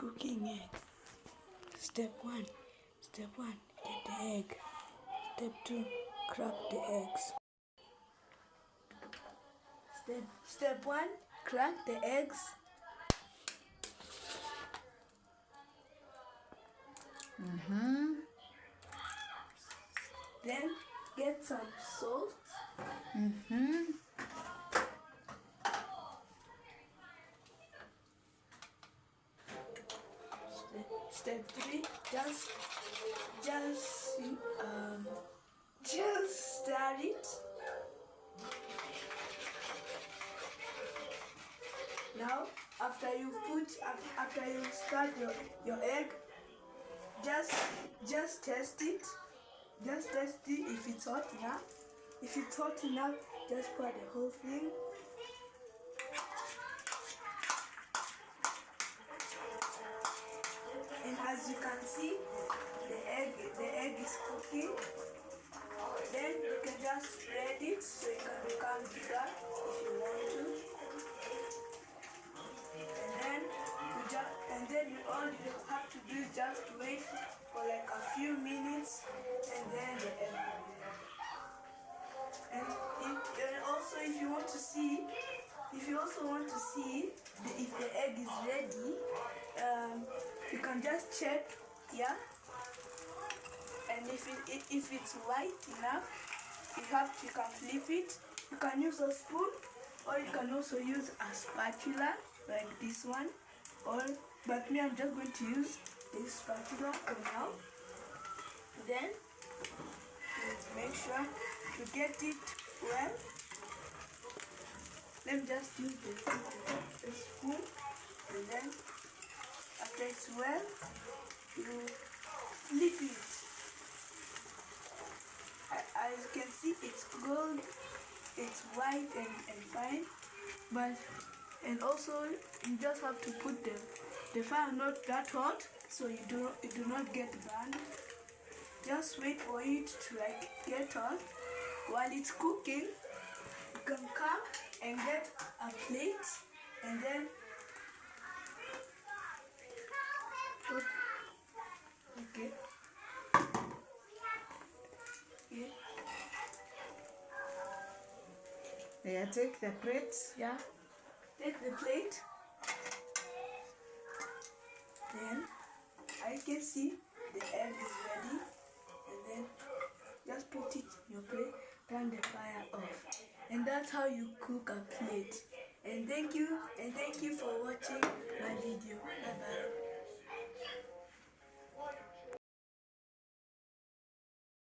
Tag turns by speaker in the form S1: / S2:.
S1: cooking egg. Step 1, get the egg. Step 2, crack the eggs. Step 1, crack the eggs. Then get some salt. Step 3, just stir it. Now, after you start your egg, just test it. Just test it if it's hot enough. If it's hot enough, just pour the whole thing. And as you can see, the egg is cooking. Then you can just spread it so it can become bigger if you want to. And then all you have to do is just wait for like a few minutes, and then the egg will be ready. And also if you want to see if the egg is ready, you can just check, yeah. And if it's white enough, you can flip it. You can use a spoon, or you can also use a spatula like this one. But me, I'm just going to use this spatula for now. Then make sure to get it well. Let me just use the spoon, and then after it's well, you flip it. As you can see, it's gold, it's white and fine, and also you just have to put the fire not that hot, so you do not get burned. Just wait for it to like get hot. While it's cooking, you can come and get a plate, and then okay.
S2: Yeah, take the plate.
S1: Yeah, take the plate. Then, as you can see, the egg is ready. And then, just put it in your plate, turn the fire off. And that's how you cook a plate. And thank you for watching my